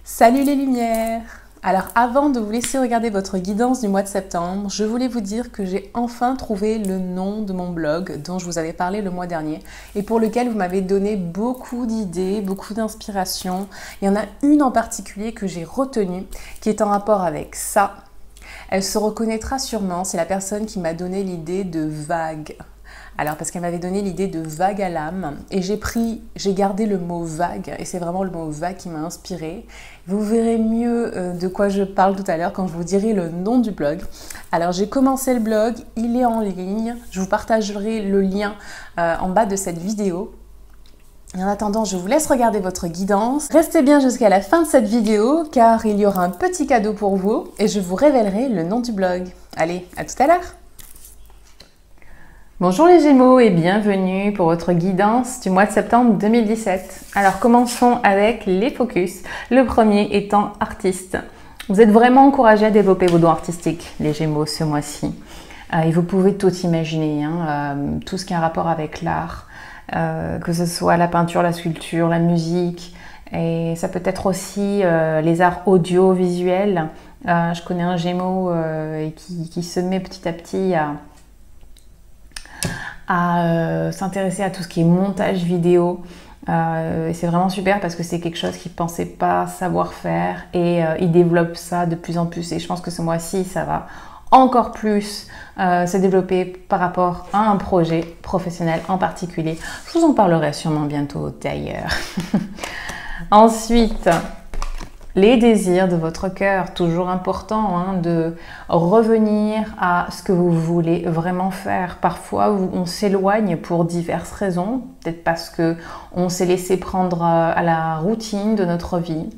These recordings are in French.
Salut les lumières! Alors avant de vous laisser regarder votre guidance du mois de septembre, je voulais vous dire que j'ai enfin trouvé le nom de mon blog dont je vous avais parlé le mois dernier et pour lequel vous m'avez donné beaucoup d'idées, beaucoup d'inspiration. Il y en a une en particulier que j'ai retenue qui est en rapport avec ça. Elle se reconnaîtra sûrement, c'est la personne qui m'a donné l'idée de vague. Alors parce qu'elle m'avait donné l'idée de vague à l'âme et j'ai gardé le mot vague et c'est vraiment le mot vague qui m'a inspirée. Vous verrez mieux de quoi je parle tout à l'heure quand je vous dirai le nom du blog. Alors j'ai commencé le blog, il est en ligne, je vous partagerai le lien en bas de cette vidéo. Et en attendant, je vous laisse regarder votre guidance. Restez bien jusqu'à la fin de cette vidéo car il y aura un petit cadeau pour vous et je vous révélerai le nom du blog. Allez, à tout à l'heure! Bonjour les Gémeaux et bienvenue pour votre guidance du mois de septembre 2017. Alors commençons avec les focus, le premier étant artiste. Vous êtes vraiment encouragés à développer vos dons artistiques, les Gémeaux, ce mois-ci. Et vous pouvez tout imaginer, tout ce qui a un rapport avec l'art, que ce soit la peinture, la sculpture, la musique, et ça peut être aussi les arts audiovisuels. Je connais un Gémeaux qui se met petit à petit à s'intéresser à tout ce qui est montage vidéo. Et c'est vraiment super parce que c'est quelque chose qu'il ne pensait pas savoir faire et il développe ça de plus en plus. Et je pense que ce mois-ci, ça va encore plus se développer par rapport à un projet professionnel en particulier. Je vous en parlerai sûrement bientôt d'ailleurs. Ensuite, les désirs de votre cœur, toujours important de revenir à ce que vous voulez vraiment faire. Parfois, on s'éloigne pour diverses raisons, peut-être parce qu'on s'est laissé prendre à la routine de notre vie,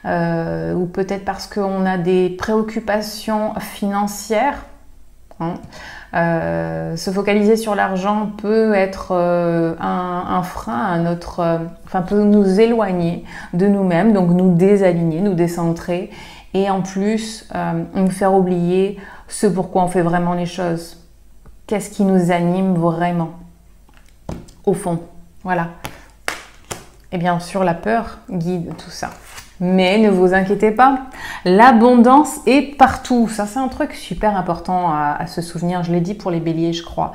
ou peut-être parce qu'on a des préoccupations financières. Se focaliser sur l'argent peut être un frein à notre, peut nous éloigner de nous-mêmes, donc nous désaligner, nous décentrer et en plus nous faire oublier ce pourquoi on fait vraiment les choses. Qu'est-ce qui nous anime vraiment au fond, voilà. Et bien sûr la peur guide tout ça. Mais ne vous inquiétez pas, l'abondance est partout. Ça, c'est un truc super important à se souvenir. Je l'ai dit pour les béliers, je crois,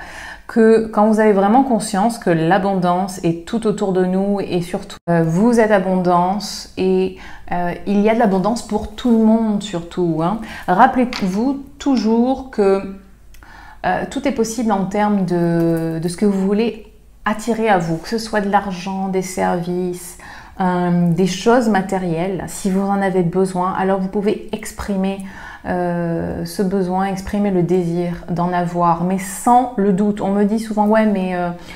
que quand vous avez vraiment conscience que l'abondance est tout autour de nous et surtout, vous êtes abondance et il y a de l'abondance pour tout le monde surtout. Rappelez-vous toujours que tout est possible en termes de ce que vous voulez attirer à vous, que ce soit de l'argent, des services, des choses matérielles. Si vous en avez besoin, alors vous pouvez exprimer ce besoin, exprimer le désir d'en avoir, mais sans le doute. On me dit souvent, ouais, mais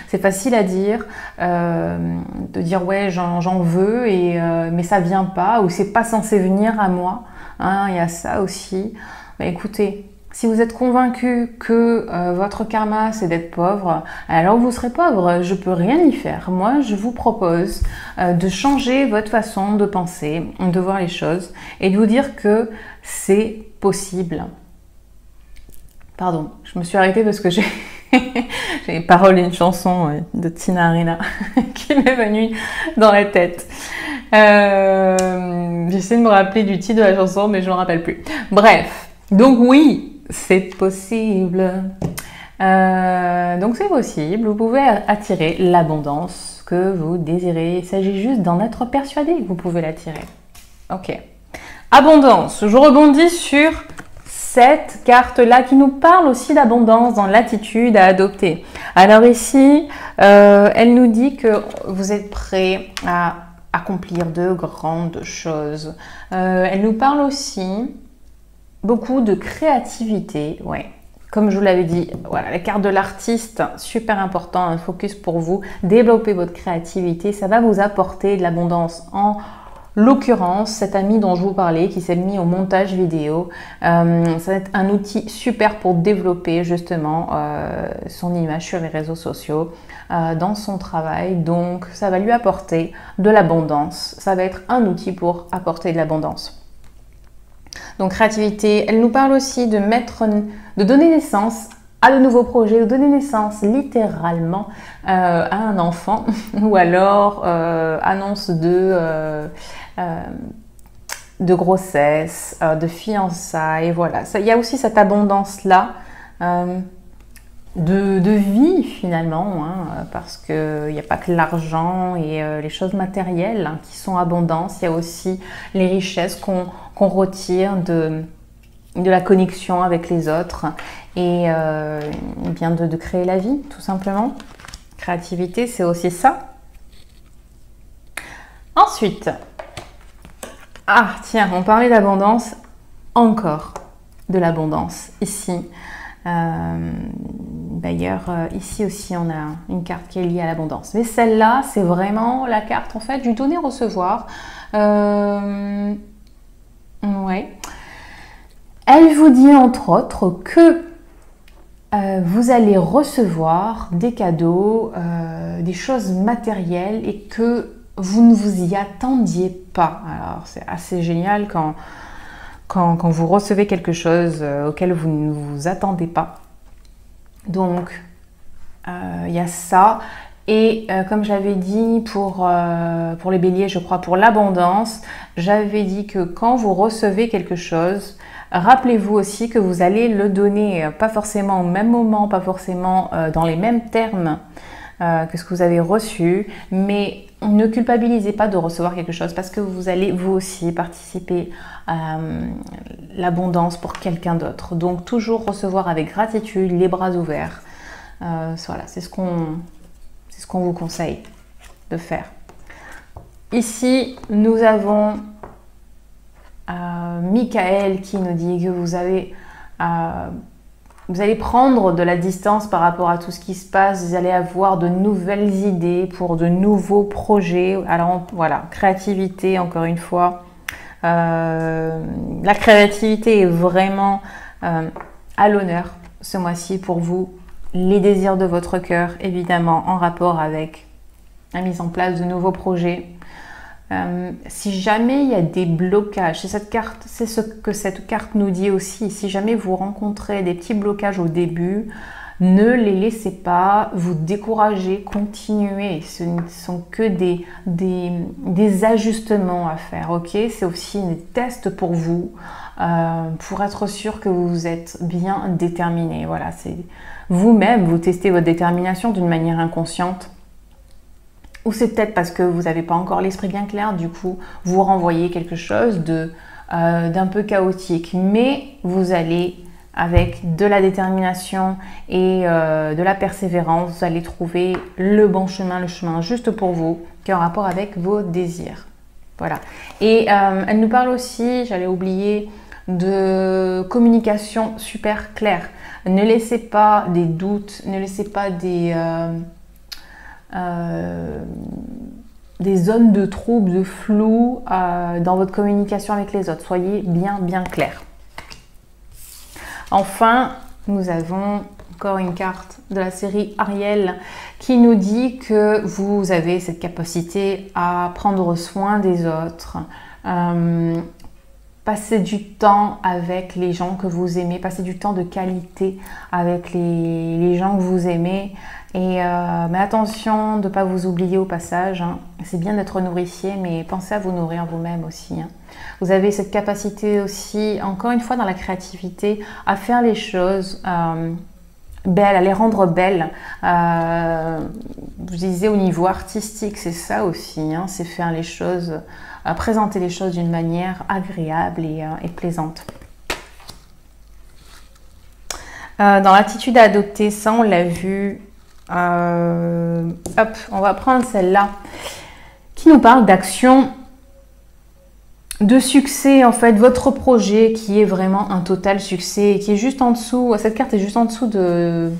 c'est facile à dire, de dire, ouais, j'en veux, mais ça vient pas, ou c'est pas censé venir à moi. Il y a ça aussi. Mais écoutez, si vous êtes convaincu que votre karma c'est d'être pauvre, alors vous serez pauvre, je peux rien y faire. Moi je vous propose de changer votre façon de penser, de voir les choses et de vous dire que c'est possible. Pardon, je me suis arrêtée parce que j'ai les paroles d'une chanson de Tina Arena qui m'est venue dans la tête. J'essaie de me rappeler du titre de la chanson mais je ne me rappelle plus. Bref, donc oui, c'est possible. Donc c'est possible, vous pouvez attirer l'abondance que vous désirez. Il s'agit juste d'en être persuadé que vous pouvez l'attirer. Ok. Abondance. Je rebondis sur cette carte-là qui nous parle aussi d'abondance dans l'attitude à adopter. Alors ici, elle nous dit que vous êtes prêt à accomplir de grandes choses. Elle nous parle aussi beaucoup de créativité, ouais. Comme je vous l'avais dit, voilà, la carte de l'artiste, super important, un focus pour vous. Développer votre créativité, ça va vous apporter de l'abondance. En l'occurrence, cet ami dont je vous parlais, qui s'est mis au montage vidéo, ça va être un outil super pour développer justement son image sur les réseaux sociaux, dans son travail. Donc, ça va lui apporter de l'abondance. Ça va être un outil pour apporter de l'abondance. Donc créativité, elle nous parle aussi de donner naissance à de nouveaux projets, de donner naissance littéralement à un enfant ou alors annonce de de grossesse, de fiançailles, voilà. Il y a aussi cette abondance-là de vie finalement, hein, parce qu'il n'y a pas que l'argent et les choses matérielles qui sont abondantes, il y a aussi les richesses qu'on retire de la connexion avec les autres et bien de créer la vie, tout simplement. Créativité, c'est aussi ça. Ensuite, ah tiens, on parlait d'abondance, encore de l'abondance ici. D'ailleurs, ici aussi, on a une carte qui est liée à l'abondance. Mais celle-là, c'est vraiment la carte, en fait, du donner-recevoir. Ouais. Elle vous dit, entre autres, que vous allez recevoir des cadeaux, des choses matérielles et que vous ne vous y attendiez pas. Alors, c'est assez génial quand vous recevez quelque chose auquel vous ne vous attendez pas. Donc, il y a ça. Et comme j'avais dit pour les béliers, je crois, pour l'abondance, j'avais dit que quand vous recevez quelque chose, rappelez-vous aussi que vous allez le donner, pas forcément au même moment, pas forcément dans les mêmes termes que ce que vous avez reçu, mais ne culpabilisez pas de recevoir quelque chose parce que vous allez vous aussi participer à l'abondance pour quelqu'un d'autre. Donc toujours recevoir avec gratitude, les bras ouverts. Voilà, c'est ce qu'on vous conseille de faire. Ici, nous avons Michael qui nous dit que vous allez prendre de la distance par rapport à tout ce qui se passe, vous allez avoir de nouvelles idées pour de nouveaux projets. Alors voilà, créativité, encore une fois. La créativité est vraiment à l'honneur ce mois-ci pour vous. Les désirs de votre cœur, évidemment, en rapport avec la mise en place de nouveaux projets. Si jamais il y a des blocages, c'est ce que cette carte nous dit aussi, si jamais vous rencontrez des petits blocages au début, ne les laissez pas vous décourager, continuez, ce ne sont que des ajustements à faire, ok? C'est aussi un test pour vous, pour être sûr que vous êtes bien déterminé, voilà, c'est vous-même, vous testez votre détermination d'une manière inconsciente. Ou c'est peut-être parce que vous n'avez pas encore l'esprit bien clair, du coup, vous renvoyez quelque chose d'un peu chaotique. Mais vous allez, avec de la détermination et de la persévérance, vous allez trouver le bon chemin, le chemin juste pour vous, qui est en rapport avec vos désirs. Voilà. Et elle nous parle aussi, j'allais oublier, de communication super claire. Ne laissez pas des doutes, ne laissez pas des zones de trouble, de flou dans votre communication avec les autres. Soyez bien clair. Enfin, nous avons encore une carte de la série Ariel qui nous dit que vous avez cette capacité à prendre soin des autres, passer du temps avec les gens que vous aimez, passer du temps de qualité avec les gens que vous aimez. Mais attention de ne pas vous oublier au passage, hein. C'est bien d'être nourricier, mais pensez à vous nourrir vous-même aussi, hein. Vous avez cette capacité aussi, encore une fois dans la créativité, à faire les choses belles, à les rendre belles. Je disais au niveau artistique, c'est ça aussi, hein, c'est faire les choses, présenter les choses d'une manière agréable et plaisante. Dans l'attitude à adopter, ça on l'a vu. Hop, on va prendre celle-là qui nous parle d'action, de succès en fait, votre projet qui est vraiment un total succès, qui est juste en dessous, cette carte est juste en dessous des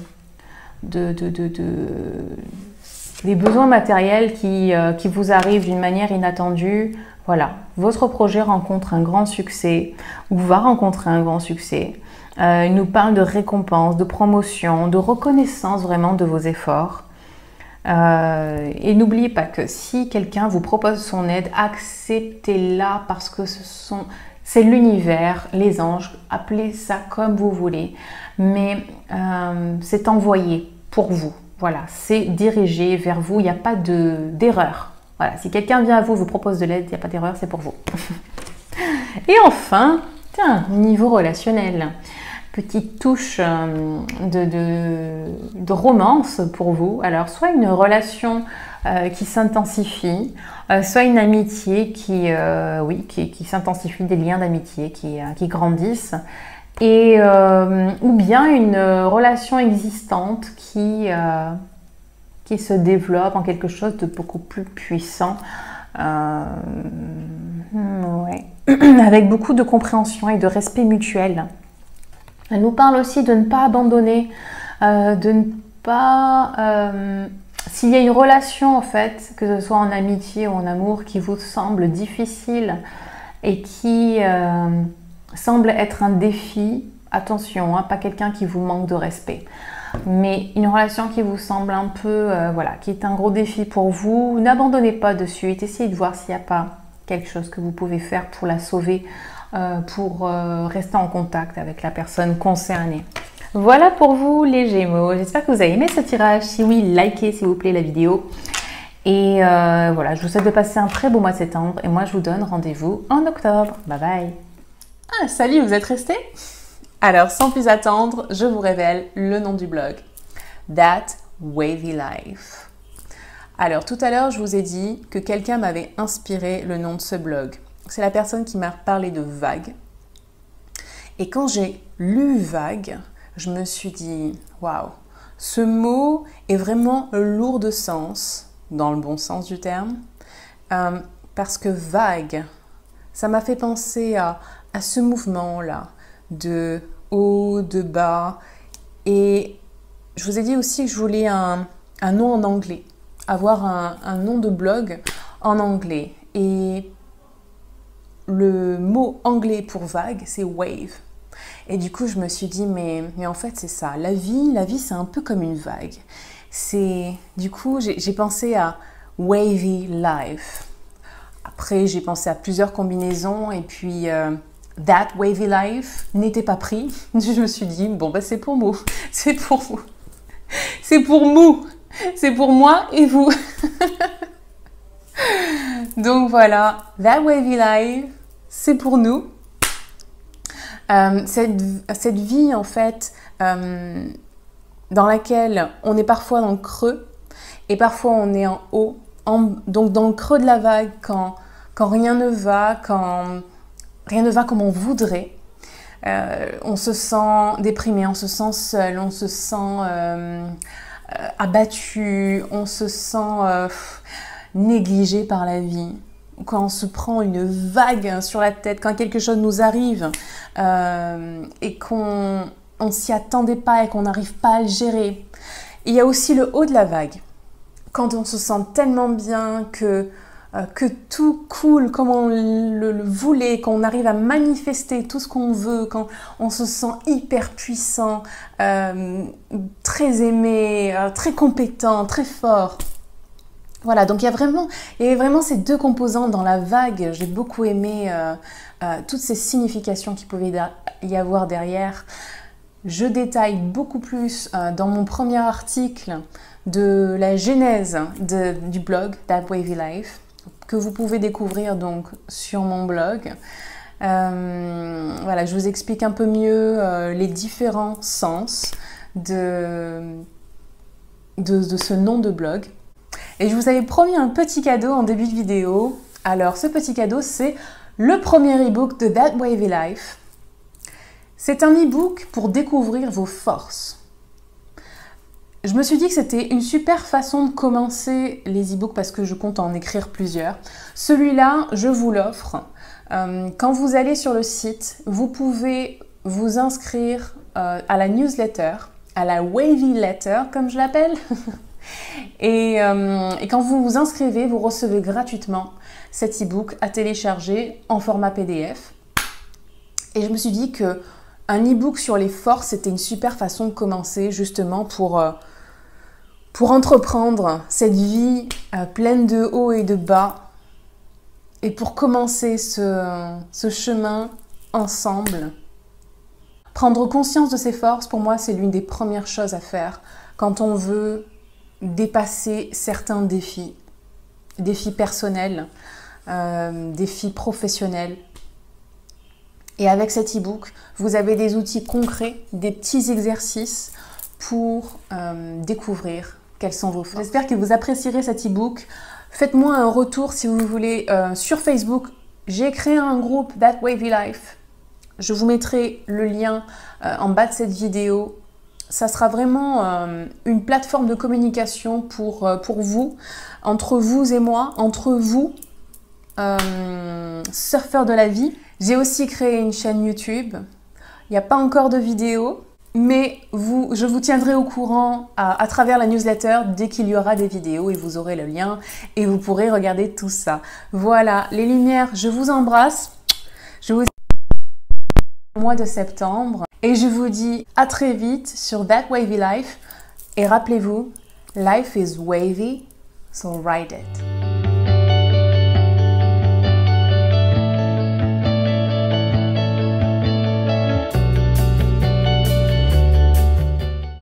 besoins matériels qui vous arrivent d'une manière inattendue. Voilà, votre projet rencontre un grand succès ou va rencontrer un grand succès. Il nous parle de récompense, de promotion, de reconnaissance vraiment de vos efforts. Et n'oubliez pas que si quelqu'un vous propose son aide, acceptez-la parce que c'est l'univers, les anges, appelez ça comme vous voulez. Mais c'est envoyé pour vous. Voilà, c'est dirigé vers vous, il n'y a pas d'erreur. Voilà, si quelqu'un vient à vous, vous propose de l'aide, il n'y a pas d'erreur, c'est pour vous. Et enfin, tiens, niveau relationnel, petite touche de romance pour vous. Alors, soit une relation qui s'intensifie, soit une amitié qui s'intensifie, des liens d'amitié qui grandissent, et ou bien une relation existante qui se développe en quelque chose de beaucoup plus puissant, ouais. Avec beaucoup de compréhension et de respect mutuel. Elle nous parle aussi de ne pas abandonner, de ne pas... s'il y a une relation, en fait, que ce soit en amitié ou en amour, qui vous semble difficile et qui semble être un défi, attention, hein, pas quelqu'un qui vous manque de respect, mais une relation qui vous semble un peu, voilà, qui est un gros défi pour vous, n'abandonnez pas de suite, essayez de voir s'il n'y a pas quelque chose que vous pouvez faire pour la sauver, pour rester en contact avec la personne concernée. Voilà pour vous les Gémeaux, j'espère que vous avez aimé ce tirage. Si oui, likez s'il vous plaît la vidéo. Et voilà, je vous souhaite de passer un très beau mois de septembre et moi je vous donne rendez-vous en octobre. Bye bye. Ah, salut, vous êtes restés? Alors, sans plus attendre, je vous révèle le nom du blog. That Wavy Life. Alors, tout à l'heure, je vous ai dit que quelqu'un m'avait inspiré le nom de ce blog. C'est la personne qui m'a parlé de vague. Et quand j'ai lu vague, je me suis dit, waouh, ce mot est vraiment lourd de sens, dans le bon sens du terme, parce que vague, ça m'a fait penser à ce mouvement-là, de haut, de bas. Et je vous ai dit aussi que je voulais un nom en anglais, avoir un nom de blog en anglais. Et le mot anglais pour vague, c'est wave. Et du coup, je me suis dit, mais en fait, c'est ça. La vie, c'est un peu comme une vague. Du coup, j'ai pensé à wavy life. Après, j'ai pensé à plusieurs combinaisons et puis that wavy life n'était pas pris. Je me suis dit, bon, bah, c'est pour moi. C'est pour vous. C'est pour nous. C'est pour moi et vous. Donc voilà, that wavy life, c'est pour nous. Cette vie, en fait, dans laquelle on est parfois dans le creux et parfois on est en haut. Donc dans le creux de la vague, quand rien ne va, quand rien ne va comme on voudrait, on se sent déprimé, on se sent seul, on se sent abattu, on se sent négligé par la vie. Quand on se prend une vague sur la tête, quand quelque chose nous arrive et qu'on ne s'y attendait pas et qu'on n'arrive pas à le gérer. Il y a aussi le haut de la vague. Quand on se sent tellement bien que tout coule comme on le voulait, qu'on arrive à manifester tout ce qu'on veut, quand on se sent hyper puissant, très aimé, très compétent, très fort. Voilà, donc il y avait vraiment ces deux composantes dans la vague. J'ai beaucoup aimé toutes ces significations qu'il pouvait y avoir derrière. Je détaille beaucoup plus dans mon premier article de la genèse du blog That Wavy Life, que vous pouvez découvrir donc sur mon blog. Voilà, je vous explique un peu mieux les différents sens de ce nom de blog. Et je vous avais promis un petit cadeau en début de vidéo. Alors, ce petit cadeau, c'est le premier e-book de That Wavy Life. C'est un e-book pour découvrir vos forces. Je me suis dit que c'était une super façon de commencer les e-books parce que je compte en écrire plusieurs. Celui-là, je vous l'offre. Quand vous allez sur le site, vous pouvez vous inscrire à la newsletter, à la Wavy Letter, comme je l'appelle. Et quand vous vous inscrivez, vous recevez gratuitement cet e-book à télécharger en format PDF. Et je me suis dit que un e-book sur les forces, c'était une super façon de commencer justement pour entreprendre cette vie pleine de hauts et de bas et pour commencer ce chemin ensemble. Prendre conscience de ses forces, pour moi, c'est l'une des premières choses à faire quand on veut dépasser certains défis personnels, défis professionnels, Et avec cet e-book, vous avez des outils concrets, des petits exercices pour découvrir quelles sont vos forces. J'espère que vous apprécierez cet e-book. Faites-moi un retour si vous voulez sur Facebook. J'ai créé un groupe That Wavy Life. Je vous mettrai le lien en bas de cette vidéo. Ça sera vraiment une plateforme de communication pour vous, entre vous et moi, entre vous, surfeurs de la vie. J'ai aussi créé une chaîne YouTube. Il n'y a pas encore de vidéo, mais je vous tiendrai au courant à travers la newsletter dès qu'il y aura des vidéos et vous aurez le lien et vous pourrez regarder tout ça. Voilà, les lumières, je vous embrasse. Je vous au mois de septembre et je vous dis à très vite sur That Wavy Life. Et rappelez-vous, life is wavy, so ride it.